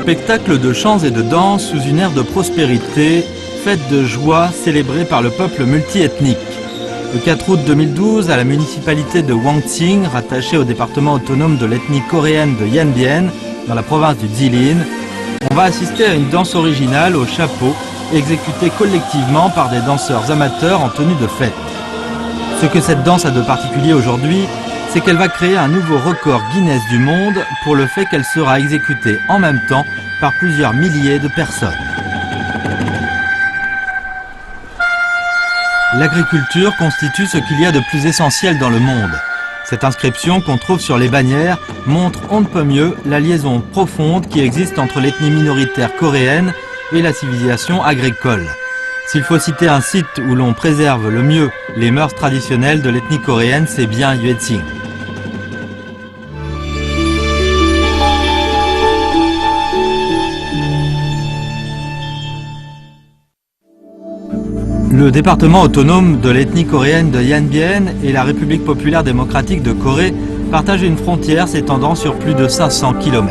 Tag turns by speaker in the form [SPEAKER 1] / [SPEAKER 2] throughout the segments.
[SPEAKER 1] Spectacle de chants et de danse sous une ère de prospérité, fête de joie célébrée par le peuple multiethnique. Le 4 août 2012, à la municipalité de Hwangching, rattachée au département autonome de l'ethnie coréenne deIen Bien, dans la province du Jilin, on va assister à une danse originale au chapeau, exécutée collectivement par des danseurs amateurs en tenue de fête. Ce que cette danse a de particulier aujourd'hui, c'est qu'elle va créer un nouveau record Guinness du monde pour le fait qu'elle sera exécutée en même temps par plusieurs milliers de personnes. L'agriculture constitue ce qu'il y a de plus essentiel dans le monde. Cette inscription qu'on trouve sur les bannières montre on ne peut mieux la liaison profonde qui existe entre l'ethnie minoritaire coréenne et la civilisation agricole. S'il faut citer un site où l'on préserve le mieux les mœurs traditionnelles de l'ethnie coréenne, c'est bien Hwangching. Le département autonome de l'ethnie coréenne deIen Bien et la République populaire démocratique de Corée partagent une frontière s'étendant sur plus de 500 km.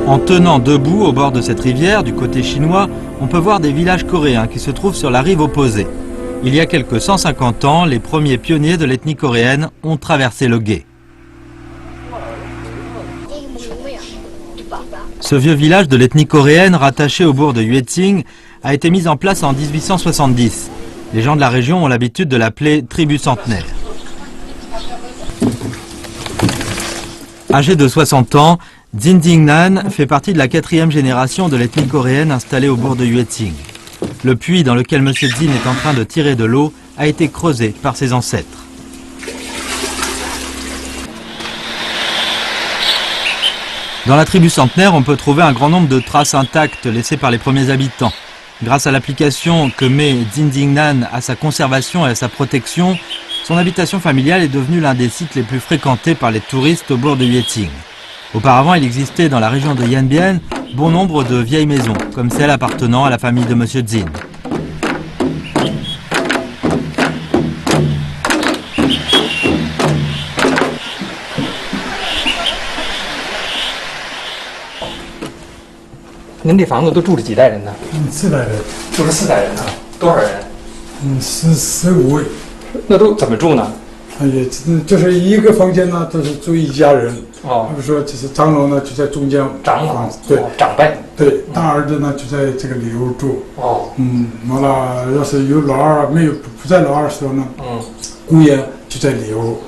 [SPEAKER 1] En tenant debout au bord de cette rivière, du côté chinois, on peut voir des villages coréens qui se trouvent sur la rive opposée. Il y a quelques 150 ans, les premiers pionniers de l'ethnie coréenne ont traversé le gué. Ce vieux village de l'ethnie coréenne, rattaché au bourg de Hwangching, a été mis en place en 1870. Les gens de la région ont l'habitude de l'appeler tribu centenaire. Âgé de 60 ans, Jin Jing-nan fait partie de la 4e génération de l'ethnie coréenne installée au bourg de Hwangching. Le puits dans lequel M. Jin est en train de tirer de l'eau a été creusé par ses ancêtres. Dans la tribu centenaire, on peut trouver un grand nombre de traces intactes laissées par les premiers habitants. Grâce à l'application que met Jin Jing-nan à sa conservation et à sa protection, son habitation familiale est devenue l'un des sites les plus fréquentés par les touristes au bourg de Hwangching. Auparavant, il existait dans la région deIen Bien bon nombre de vieilles maisons, comme celle appartenant à la famille de M. Jin.
[SPEAKER 2] 您这房子都住了几代人呢
[SPEAKER 3] ？4代人，
[SPEAKER 2] 住了4代人呢，多少人
[SPEAKER 3] ？15位。
[SPEAKER 2] 那都怎么住呢？
[SPEAKER 3] 也就是一个房间呢，都是住一家人。
[SPEAKER 2] 哦，
[SPEAKER 3] 比如说，就是长老呢就在中间，
[SPEAKER 2] 长老
[SPEAKER 3] 对，
[SPEAKER 2] 长辈，
[SPEAKER 3] 对，大儿子呢就在这个里头住。
[SPEAKER 2] 哦，
[SPEAKER 3] 完了，要是有老二没有不在老二时候呢，姑爷就在里头。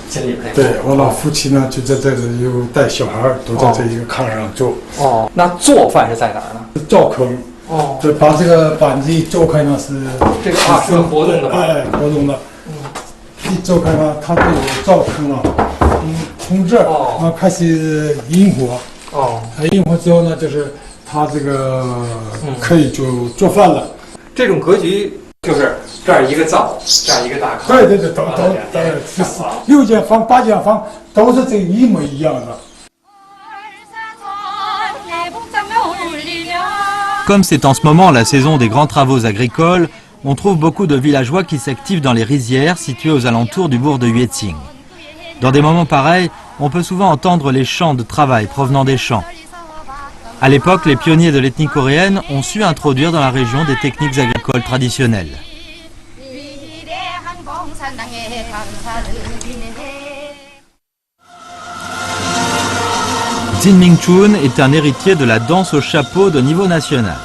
[SPEAKER 2] 心里边
[SPEAKER 3] 对，完了夫妻呢就在这里有带小孩都在这一个炕上住。
[SPEAKER 2] 哦，那做饭是在哪儿呢？
[SPEAKER 3] 灶坑。
[SPEAKER 2] 哦，
[SPEAKER 3] 对，把这个板子一揍开呢是
[SPEAKER 2] 这个是活动的吧？
[SPEAKER 3] 哎，活动的。一揍开呢，它就有灶坑了。从这儿开始引火。哦，引火之后呢，就是它这个可以就做饭了。
[SPEAKER 2] 这种格局就是这儿一个灶，这儿一个大坑。
[SPEAKER 3] 对，都6间房、8间房都是这一模一样的。
[SPEAKER 1] Comme c'est en ce moment la saison des grands travaux agricoles, on trouve beaucoup de villageois qui s'activent dans les rizières situées aux alentours du bourg de Hwangching. Dans des moments pareils, on peut souvent entendre les chants de travail provenant des champs. À l'époque, les pionniers de l'ethnie coréenne ont su introduire dans la région des techniques agricoles traditionnelles. Jin Ming-chun est un héritier de la danse au chapeau de niveau national.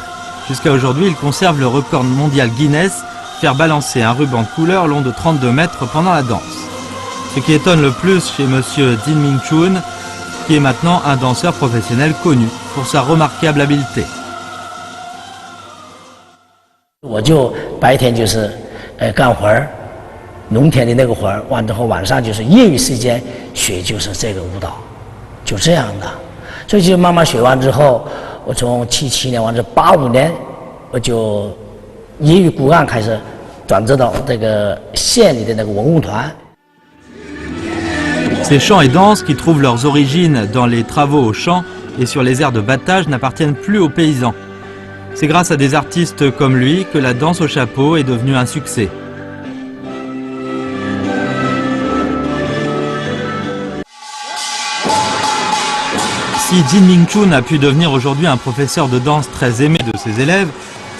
[SPEAKER 1] Jusqu'à aujourd'hui, il conserve le record mondial Guinness, faire balancer un ruban de couleur long de 32 mètres pendant la danse. Ce qui étonne le plus chez M. Jin Ming-chun, qui est maintenant un danseur professionnel connu pour sa remarquable habileté.
[SPEAKER 4] 我就白天就是干活儿，农田的那个活儿，完之后晚上就是业余时间学就是这个舞蹈，就这样的。所以就慢慢学完之后，我从77年完之后85年，我就业余骨干开始转制到这个县里的那个文物团。
[SPEAKER 1] Ces chants et danses qui trouvent leurs origines dans les travaux au champ et sur les aires de battage n'appartiennent plus aux paysans. C'est grâce à des artistes comme lui que la danse au chapeau est devenue un succès. Si Jin Ming-chun a pu devenir aujourd'hui un professeur de danse très aimé de ses élèves,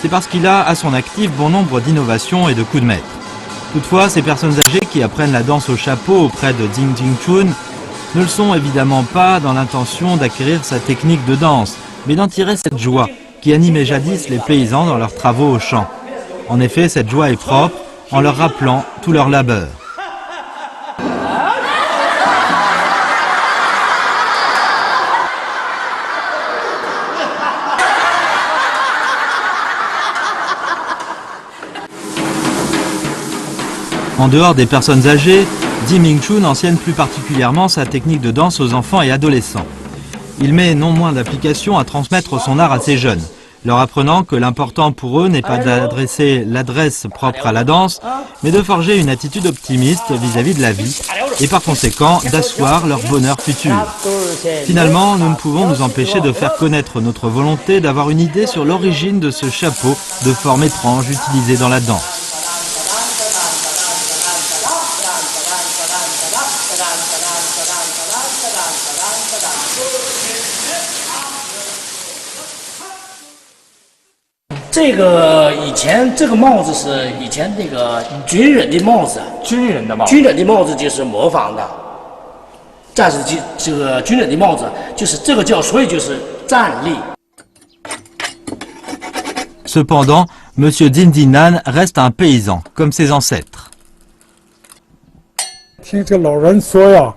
[SPEAKER 1] c'est parce qu'il a à son actif bon nombre d'innovations et de coups de maître. Toutefois, ces personnes âgées qui apprennent la danse au chapeau auprès de Jin Ming-chun ne le sont évidemment pas dans l'intention d'acquérir sa technique de danse, mais d'en tirer cette joie qui animait jadis les paysans dans leurs travaux au champ. En effet, cette joie est propre en leur rappelant tout leur labeur. En dehors des personnes âgées, Jin Ming-chun enseigne plus particulièrement sa technique de danse aux enfants et adolescents. Il met non moins d'application à transmettre son art à ces jeunes, leur apprenant que l'important pour eux n'est pas d'adresser l'adresse propre à la danse, mais de forger une attitude optimiste vis-à-vis de la vie et par conséquent d'asseoir leur bonheur futur. Finalement, nous ne pouvons nous empêcher de faire connaître notre volonté d'avoir une idée sur l'origine de ce chapeau de forme étrange utilisé dans la danse.
[SPEAKER 4] 这个以前这个帽子是以前那个军人的帽子，
[SPEAKER 2] 军人的帽子，
[SPEAKER 4] 军人的帽子就是模仿的，战士这个军人的帽子就是这个叫，所以就是站立。
[SPEAKER 1] Cependant, M. Jin Dinan reste un paysan, comme ses ancêtres.
[SPEAKER 3] 听这个老人说呀，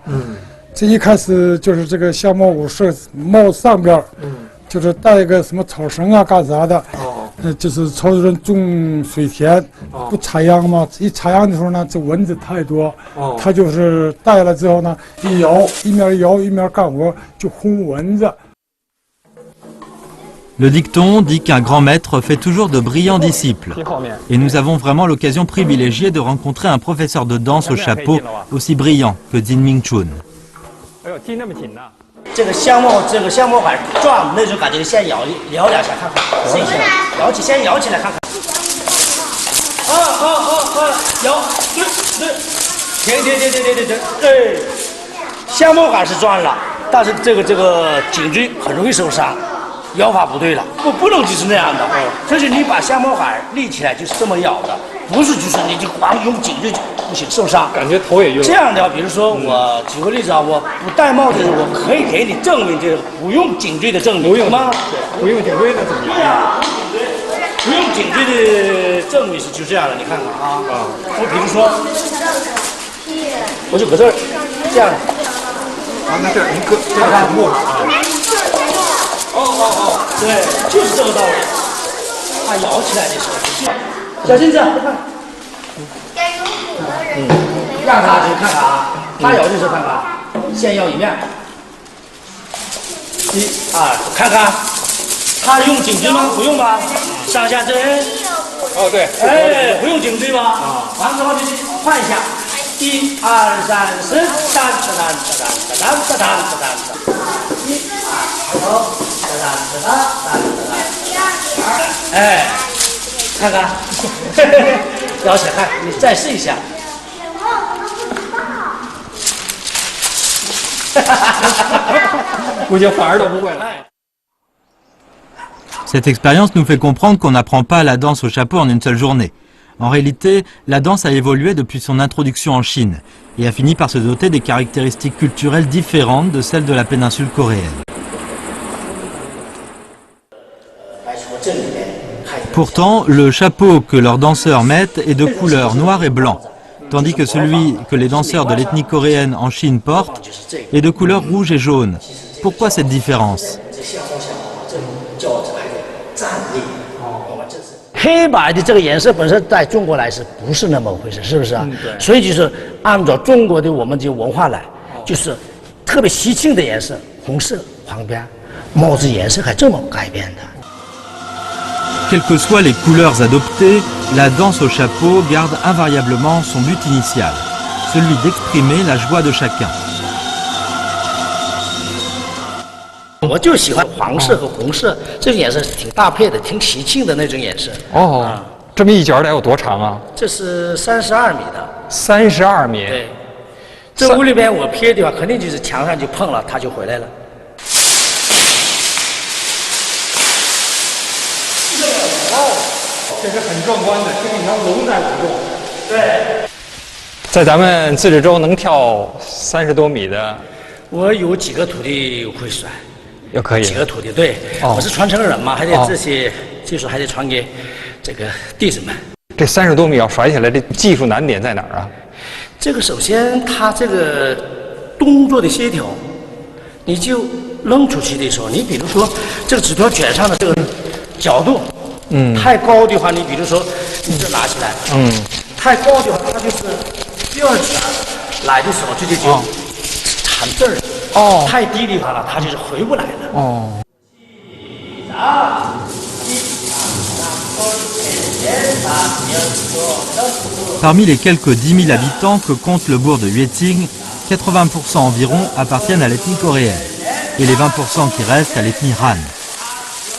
[SPEAKER 3] 这一开始就是这个相貌武士帽上边，就是带一个什么草绳啊干啥的，就是朝人种水田，不插秧嘛，一插秧的时候呢，这蚊子太多，他就是戴了之后呢，一摇，一面摇一面干活，就轰蚊子。
[SPEAKER 1] Le dicton dit qu'un grand maître fait toujours de brillants disciples. Et nous avons vraiment l'occasion privilégiée de rencontrer un professeur de danse au chapeau aussi brillant que Jin Ming-chun.
[SPEAKER 4] 这个香茅杆转那种感觉，先摇两下看看，试一下，先摇起来看看。摇，对，哎，香茅杆是转了，但是这个颈椎很容易受伤。 摇法不对了，不能就是那样的，就是你把香茅杆立起来就是这么摇的，不是就是你就光用颈椎就不行，受伤。
[SPEAKER 2] 感觉头也晕。这
[SPEAKER 4] 样的，比如说我举个例子啊，我不戴帽子，我可以给你证明这个不用颈椎的证明，不用吗？
[SPEAKER 2] 不用颈椎的证明。
[SPEAKER 4] 不用颈椎的证明是就这样的，你看看啊。我比如说，我就搁这儿这样。
[SPEAKER 2] 啊，那这您搁这个木啊。
[SPEAKER 4] 对，就是这个道理。它摇起来的时候，小金子，看，让他去看看啊，他摇的时候看看，先摇一面，一二，看看，他用颈椎吗？不用吧，上下针。
[SPEAKER 2] 哦，对。
[SPEAKER 4] 哎，不用颈椎吧？啊，完了之后就换一下，一二三四，哒哒哒哒哒哒哒哒哒，一二好。 哎，看看，摇起来看，你再试一下。
[SPEAKER 2] 估计反而都不会了。
[SPEAKER 1] Cette expérience nous fait comprendre qu'on n'apprend pas la danse au chapeau en une seule journée. En réalité, la danse a évolué depuis son introduction en Chine et a fini par se doter des caractéristiques culturelles différentes de celles de la péninsule coréenne. Pourtant, le chapeau que leurs danseurs mettent est de couleur noir et blanc, tandis que celui que les danseurs de l'ethnie coréenne en Chine portent est de couleur rouge et jaune. Pourquoi cette différence?
[SPEAKER 4] 黑白的这个颜色本身在中国来是不是那么回事？是不是啊？所以就是按照中国的我们这文化来，就是特别喜庆的颜色，红色旁边，帽子颜色还这么改变的。
[SPEAKER 1] Quelles que soient les couleurs adoptées, la danse au chapeau garde invariablement son but initial, celui d'exprimer la joie de chacun.
[SPEAKER 4] 我就喜欢黄色和红色，这种颜色挺搭配的，挺喜庆的那种颜色。
[SPEAKER 2] 哦，这么一角得有多长啊？
[SPEAKER 4] 这是32米的。
[SPEAKER 2] 32米。
[SPEAKER 4] 对，这屋里边我撇的话，肯定就是墙上就碰了，它就回来了。
[SPEAKER 2] 这是很壮观的，跟一条龙在舞动。
[SPEAKER 4] 对，
[SPEAKER 2] 在咱们自治州能跳30多米的，
[SPEAKER 4] 我有几个徒弟会甩，
[SPEAKER 2] 也可以。
[SPEAKER 4] 几个徒弟，对，我是传承人嘛，还得这些技术还得传给这个弟子们。
[SPEAKER 2] 这30多米要甩起来，这技术难点在哪儿啊？
[SPEAKER 4] 这个首先它这个动作的协调，你就扔出去的时候，你比如说这个纸条卷上的这个角度，太高的话，你比如说你这拿起来，太高的话，它就是第二次来的时候，这就缠这儿，太低的话了，它就是回不来了。
[SPEAKER 1] Parmi les quelques 10 000 habitants que compte le bourg de Yueting, 80% environ appartiennent à l'ethnie coréenne et les 20% qui restent à l'ethnie Han.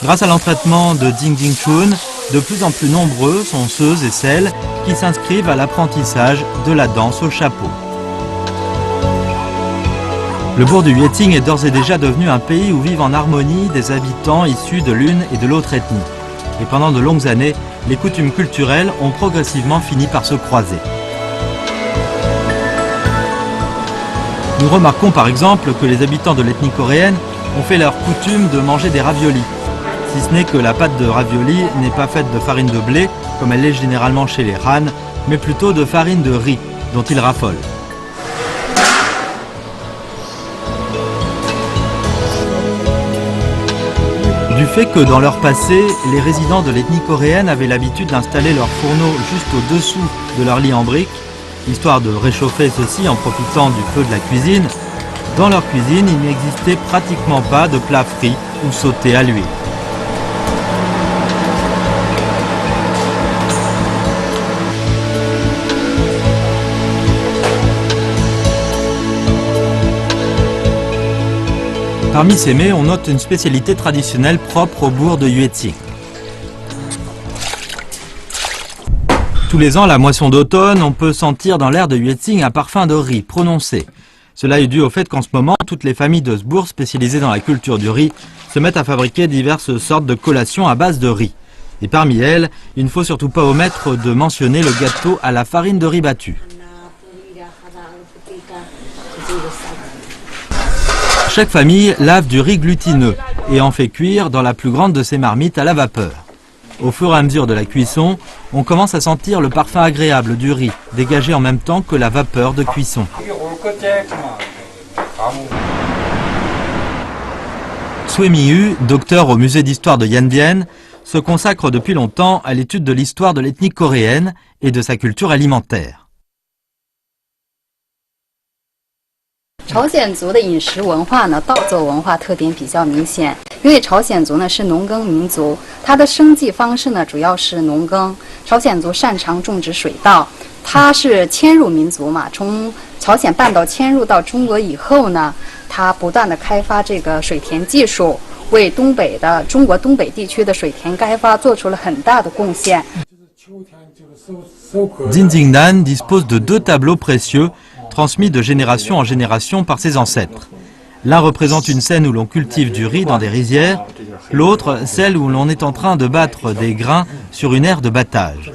[SPEAKER 1] Grâce à l'entraînement de Ding Ding Chun, de plus en plus nombreux sont ceux et celles qui s'inscrivent à l'apprentissage de la danse au chapeau. Le bourg de Yueting est d'ores et déjà devenu un pays où vivent en harmonie des habitants issus de l'une et de l'autre ethnie. Et pendant de longues années, les coutumes culturelles ont progressivement fini par se croiser. Nous remarquons par exemple que les habitants de l'ethnie coréenne ont fait leur coutume de manger des raviolis. Si ce n'est que la pâte de ravioli n'est pas faite de farine de blé, comme elle l'est généralement chez les Han, mais plutôt de farine de riz, dont ils raffolent. Du fait que dans leur passé, les résidents de l'ethnie coréenne avaient l'habitude d'installer leurs fourneaux juste au-dessous de leur lit en briques, histoire de réchauffer ceux-ci en profitant du feu de la cuisine, dans leur cuisine, il n'existait pratiquement pas de plats frits ou sautés à l'huile. Parmi ces mets, on note une spécialité traditionnelle propre au bourg de Yueting. Tous les ans, à la moisson d'automne, on peut sentir dans l'air de Yueting un parfum de riz prononcé. Cela est dû au fait qu'en ce moment, toutes les familles de ce bourg spécialisées dans la culture du riz se mettent à fabriquer diverses sortes de collations à base de riz. Et parmi elles, il ne faut surtout pas omettre de mentionner le gâteau à la farine de riz battue. Chaque famille lave du riz glutineux et en fait cuire dans la plus grande de ses marmites à la vapeur. Au fur et à mesure de la cuisson, on commence à sentir le parfum agréable du riz, dégagé en même temps que la vapeur de cuisson. Sui Mi-hu, docteur au musée d'histoire de Yanbian, se consacre depuis longtemps à l'étude de l'histoire de l'ethnie coréenne et de sa culture alimentaire.
[SPEAKER 5] 朝鲜族的饮食文化呢，稻作文化特点比较明显。因为朝鲜族呢是农耕民族，它的生计方式呢主要是农耕。朝鲜族擅长种植水稻，它是迁入民族嘛，从朝鲜半岛迁入到中国以后呢，它不断的开发这个水田技术，为中国东北地区的水田开发做出了很大的贡献。
[SPEAKER 1] Jin Jingnan dispose de 2 tableaux précieux transmis de génération en génération par ses ancêtres. L'un représente une scène où l'on cultive du riz dans des rizières, l'autre celle où l'on est en train de battre des grains sur une aire de battage.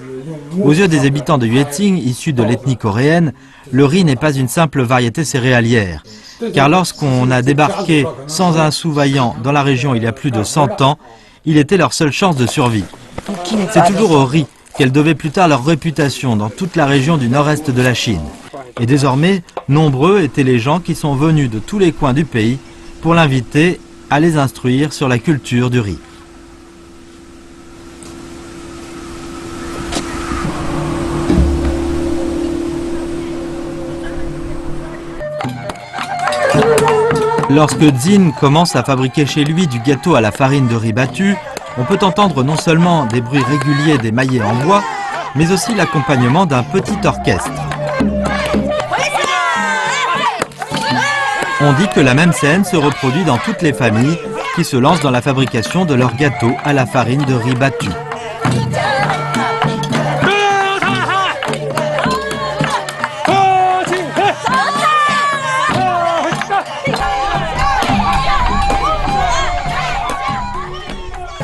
[SPEAKER 1] Aux yeux des habitants de Yueting, issus de l'ethnie coréenne, le riz n'est pas une simple variété céréalière, car lorsqu'on a débarqué sans un sou vaillant dans la région il y a plus de 100 ans, il était leur seule chance de survie. C'est toujours au riz qu'elle devait plus tard leur réputation dans toute la région du nord-est de la Chine. Et désormais, nombreux étaient les gens qui sont venus de tous les coins du pays pour l'inviter à les instruire sur la culture du riz. Lorsque Jin commence à fabriquer chez lui du gâteau à la farine de riz battue, on peut entendre non seulement des bruits réguliers des maillets en bois, mais aussi l'accompagnement d'un petit orchestre. On dit que la même scène se reproduit dans toutes les familles qui se lancent dans la fabrication de leur gâteau à la farine de riz battue.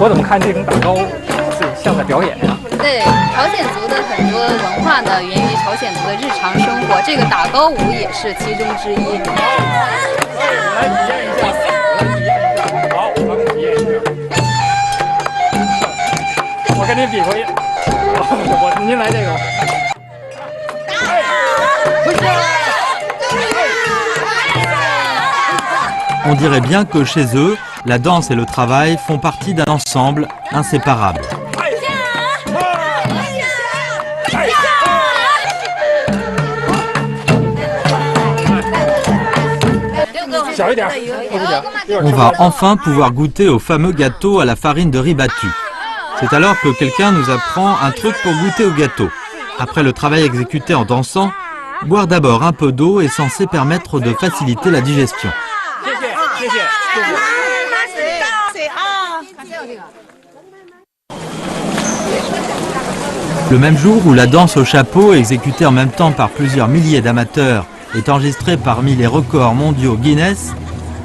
[SPEAKER 2] Je怎么看这种打糕是像在表演呀？
[SPEAKER 5] 对，朝鲜族的很多文化呢，源于朝鲜族的日常生活，这个打高舞也是其中之一。
[SPEAKER 2] 我来体验一下，好，我来体验一下。我跟你比划一，您来这个。
[SPEAKER 1] On dirait bien que chez eux, la danse et le travail font partie d'un ensemble inséparable. On va enfin pouvoir goûter au fameux gâteau à la farine de riz battue. C'est alors que quelqu'un nous apprend un truc pour goûter au gâteau. Après le travail exécuté en dansant, boire d'abord un peu d'eau est censé permettre de faciliter la digestion. Le même jour où la danse au chapeau, exécutée en même temps par plusieurs milliers d'amateurs, est enregistrée parmi les records mondiaux Guinness,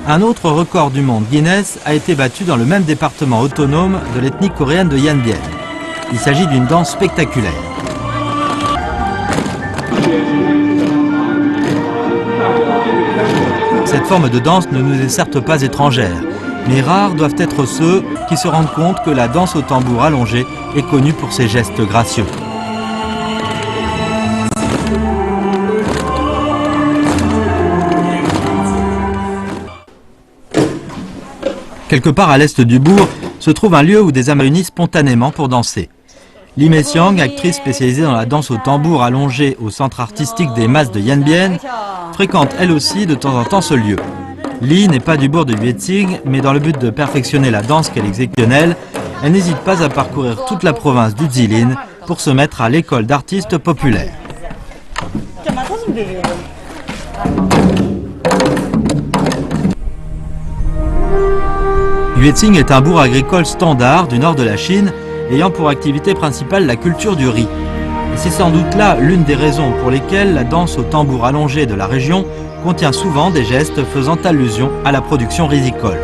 [SPEAKER 1] un autre record du monde Guinness a été battu dans le même département autonome de l'ethnie coréenne de Yanbian. Il s'agit d'une danse spectaculaire. Cette forme de danse ne nous est certes pas étrangère, mais rares doivent être ceux qui se rendent compte que la danse au tambour allongé est connue pour ses gestes gracieux. Quelque part à l'est du bourg se trouve un lieu où des âmes réunissent spontanément pour danser. Lee Messiang, actrice spécialisée dans la danse au tambour allongé au centre artistique des masses de Yanbian, fréquente elle aussi de temps en temps ce lieu. Lee n'est pas du bourg de Yueting, mais dans le but de perfectionner la danse qu'elle exceptionnelle, elle n'hésite pas à parcourir toute la province du Jilin pour se mettre à l'école d'artistes populaires. Yueting est un bourg agricole standard du nord de la Chine, ayant pour activité principale la culture du riz. Et c'est sans doute là l'une des raisons pour lesquelles la danse au tambour allongé de la région contient souvent des gestes faisant allusion à la production rizicole.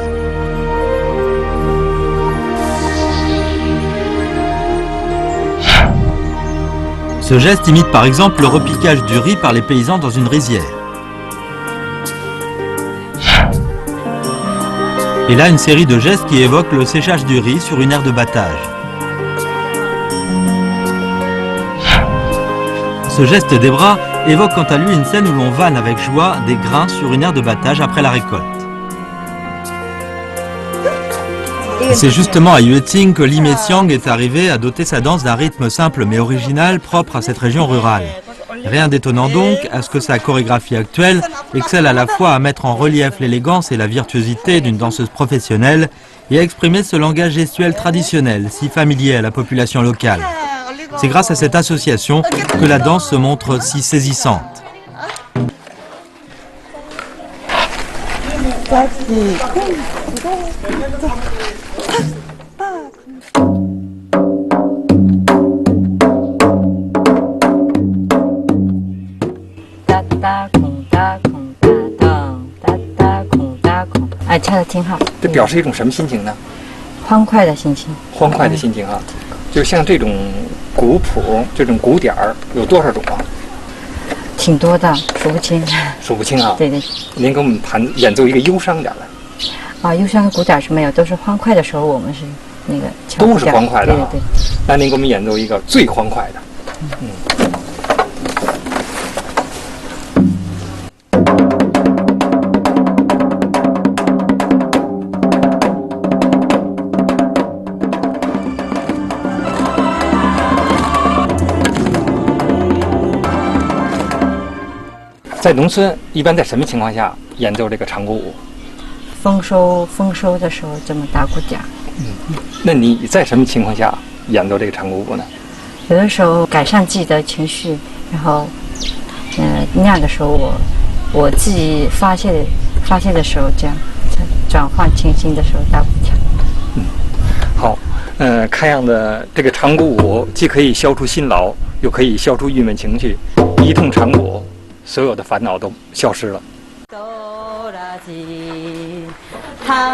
[SPEAKER 1] Ce geste imite par exemple le repiquage du riz par les paysans dans une rizière. Et là, une série de gestes qui évoquent le séchage du riz sur une aire de battage. Ce geste des bras évoque quant à lui une scène où l'on vanne avec joie des grains sur une aire de battage après la récolte. C'est justement à Yueting que Lee Messiang est arrivé à doter sa danse d'un rythme simple mais original propre à cette région rurale. Rien d'étonnant donc à ce que sa chorégraphie actuelle excelle à la fois à mettre en relief l'élégance et la virtuosité d'une danseuse professionnelle et à exprimer ce langage gestuel traditionnel si familier à la population locale. C'est grâce à cette association que la danse se montre si saisissante.
[SPEAKER 2] 这表示一种什么心情呢？
[SPEAKER 5] 欢快的心情。
[SPEAKER 2] 欢快的心情啊！就像这种鼓谱、这种鼓点儿有多少种啊？
[SPEAKER 5] 挺多的，数不清。
[SPEAKER 2] 数不清啊！
[SPEAKER 5] 对对。
[SPEAKER 2] 您给我们演奏一个忧伤点的。
[SPEAKER 5] 啊，忧伤的鼓点是没有，都是欢快的时候我们是那个敲鼓点。
[SPEAKER 2] 都是欢快的。
[SPEAKER 5] 对对对。
[SPEAKER 2] 那您给我们演奏一个最欢快的。在农村，一般在什么情况下演奏这个长鼓舞？
[SPEAKER 5] 丰收的时候这么打鼓点。
[SPEAKER 2] 那你在什么情况下演奏这个长鼓舞呢？
[SPEAKER 5] 有的时候改善自己的情绪，然后，那样的时候我自己发泄的时候，这样转换情绪的时候打鼓点。
[SPEAKER 2] 好，看样子这个长鼓舞既可以消除辛劳，又可以消除郁闷情绪，一通长鼓。所有的烦恼都消失了。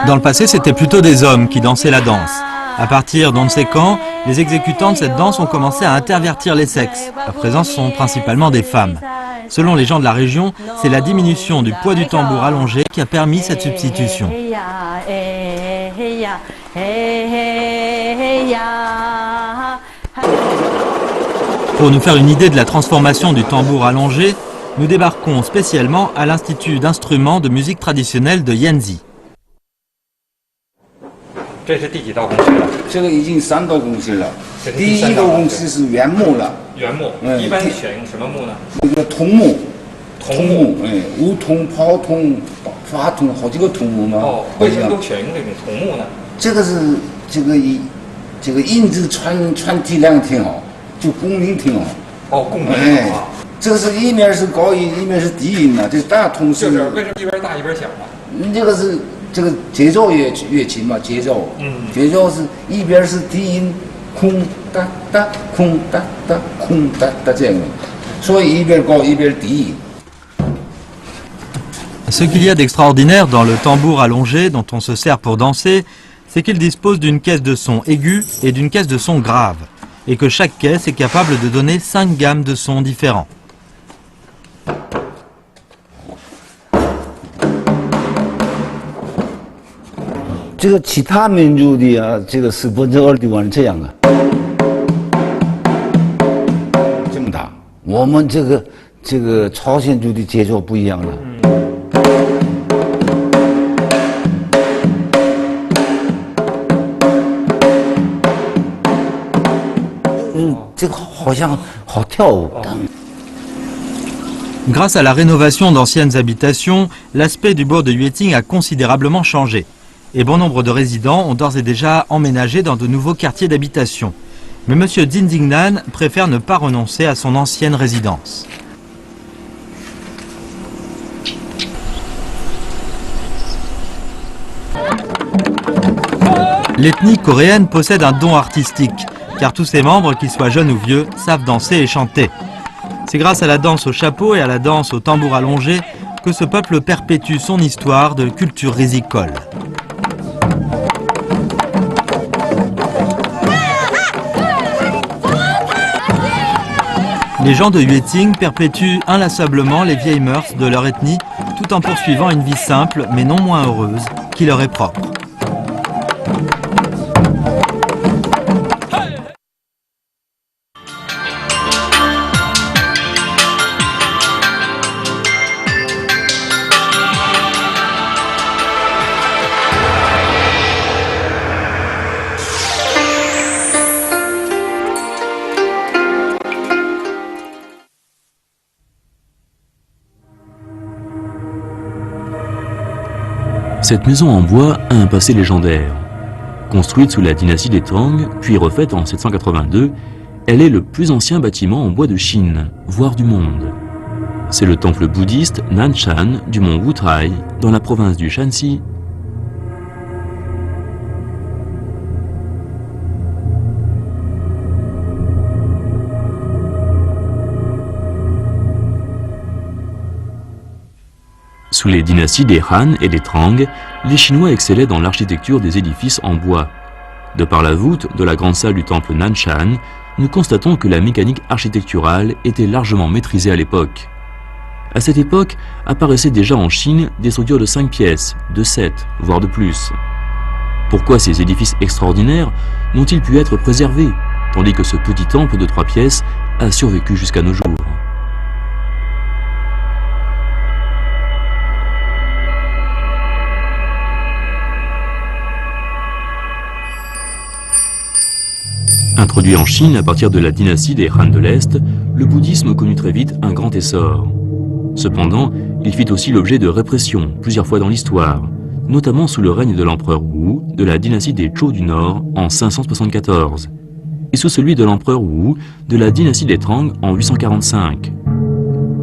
[SPEAKER 1] Dans le passé, c'était plutôt des hommes qui dansaient la danse. À partir d'on ne sait quand, les exécutants de cette danse ont commencé à intervertir les sexes. À présent, ce sont principalement des femmes. Selon les gens de la région, c'est la diminution du poids du tambour allongé qui a permis cette substitution. Pour nous faire une idée de la transformation du tambour allongé, nous débarquons spécialement à l'Institut d'instruments de musique traditionnelle de Yanzi.
[SPEAKER 2] 这是第几道工序了？
[SPEAKER 6] 这个已经3道工序了。
[SPEAKER 2] 这是
[SPEAKER 6] 第一个工序是原木了，
[SPEAKER 2] 原木，一般选用什么木呢？
[SPEAKER 6] 那个桐木，
[SPEAKER 2] 桐木，
[SPEAKER 6] 梧桐、泡桐、花桐，好几个桐木嘛。
[SPEAKER 2] 哦，为什么都选用这种桐木呢？
[SPEAKER 6] 这个是这个音质传递量挺好，就共鸣挺好。
[SPEAKER 2] 哦，共鸣好啊。
[SPEAKER 6] 这个是一面是高音，一面是低音的，这大桐是。
[SPEAKER 2] 就是为什么一边大一边小呢？
[SPEAKER 6] 这个是。这个节奏乐器嘛，节奏是一边是低音，空哒哒空哒哒空哒哒这样的，所以一边高一边低音。
[SPEAKER 1] Ce qu'il y a d'extraordinaire dans le tambour allongé dont on se sert pour danser, c'est qu'il dispose d'une caisse de son aigu et d'une caisse de son grave, et que chaque caisse est capable de donner 5 gammes de sons différents.
[SPEAKER 6] 这个其他民族的啊，这个2/4的碗这样啊，这么大。我们这个朝鲜族的节奏不一样了。这个好像好跳舞。
[SPEAKER 1] Grâce à la rénovation d'anciennes habitations, l'aspect du bourg de Yueting a considérablement changé. Et bon nombre de résidents ont d'ores et déjà emménagé dans de nouveaux quartiers d'habitation. Mais M. Dindingnan préfère ne pas renoncer à son ancienne résidence. L'ethnie coréenne possède un don artistique, car tous ses membres, qu'ils soient jeunes ou vieux, savent danser et chanter. C'est grâce à la danse au chapeau et à la danse au tambour allongé que ce peuple perpétue son histoire de culture rizicole. Les gens de Yueting perpétuent inlassablement les vieilles mœurs de leur ethnie tout en poursuivant une vie simple mais non moins heureuse qui leur est propre.
[SPEAKER 7] Cette maison en bois a un passé légendaire. Construite sous la dynastie des Tang, puis refaite en 782, elle est le plus ancien bâtiment en bois de Chine, voire du monde. C'est le temple bouddhiste Nanshan du mont Wutrai, dans la province du Shanxi. Sous les dynasties des Han et des Trang, les Chinois excellaient dans l'architecture des édifices en bois. De par la voûte de la grande salle du temple Nanshan, nous constatons que la mécanique architecturale était largement maîtrisée à l'époque. À cette époque, apparaissaient déjà en Chine des structures de 5 pièces, de 7, voire de plus. Pourquoi ces édifices extraordinaires n'ont-ils pu être préservés, tandis que ce petit temple de 3 pièces a survécu jusqu'à nos jours? Introduit en Chine à partir de la dynastie des Han de l'Est, le bouddhisme connut très vite un grand essor. Cependant, il fit aussi l'objet de répression plusieurs fois dans l'histoire, notamment sous le règne de l'empereur Wu de la dynastie des Zhou du Nord en 574, et sous celui de l'empereur Wu de la dynastie des Tang en 845.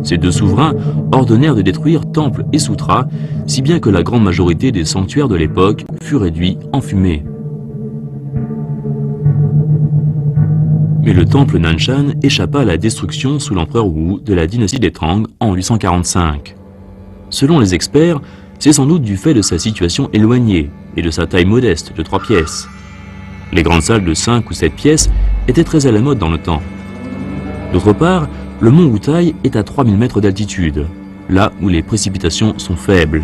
[SPEAKER 7] Ces deux souverains ordonnèrent de détruire temples et sutras, si bien que la grande majorité des sanctuaires de l'époque fut réduite en fumée. Mais le temple Nanshan échappa à la destruction sous l'empereur Wu de la dynastie des Tang en 845. Selon les experts, c'est sans doute du fait de sa situation éloignée et de sa taille modeste de 3 pièces. Les grandes salles de 5 ou 7 pièces étaient très à la mode dans le temps. D'autre part, le mont Wutai est à 3000 mètres d'altitude, là où les précipitations sont faibles.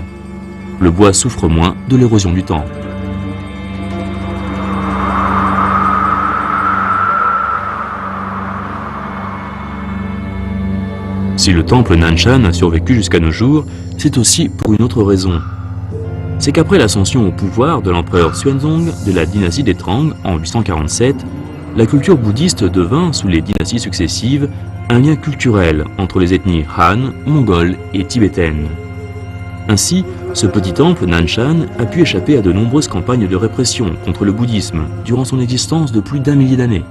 [SPEAKER 7] Le bois souffre moins de l'érosion du temple. Si le temple Nanshan a survécu jusqu'à nos jours, c'est aussi pour une autre raison. C'est qu'après l'ascension au pouvoir de l'empereur Xuanzong de la dynastie des Tang en 847, la culture bouddhiste devint, sous les dynasties successives, un lien culturel entre les ethnies Han, mongoles et tibétaines. Ainsi, ce petit temple Nanshan a pu échapper à de nombreuses campagnes de répression contre le bouddhisme durant son existence de plus d'1 millier d'années.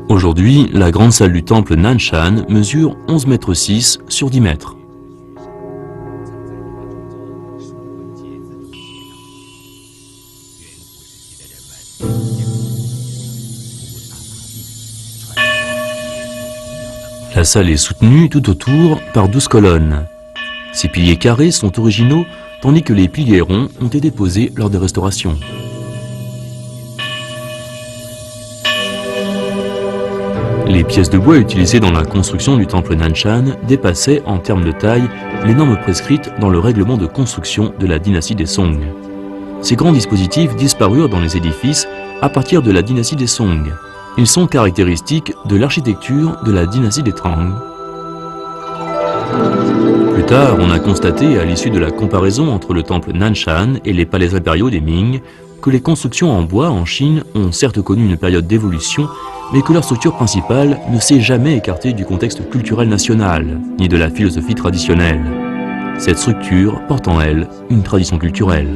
[SPEAKER 7] Aujourd'hui, la grande salle du temple Nanshan mesure 11,6 mètres sur 10 mètres. La salle est soutenue tout autour par 12 colonnes. Ces piliers carrés sont originaux, tandis que les piliers ronds ont été posés lors des restaurations. Les pièces de bois utilisées dans la construction du temple Nanshan dépassaient en termes de taille les normes prescrites dans le règlement de construction de la dynastie des Song. Ces grands dispositifs disparurent dans les édifices à partir de la dynastie des Song. Ils sont caractéristiques de l'architecture de la dynastie des Tang. Plus tard, on a constaté, à l'issue de la comparaison entre le temple Nanshan et les palais impériaux des Ming, que les constructions en bois en Chine ont certes connu une période d'évolution, mais que leur structure principale ne s'est jamais écartée du contexte culturel national, ni de la philosophie traditionnelle. Cette structure porte en elle une tradition culturelle.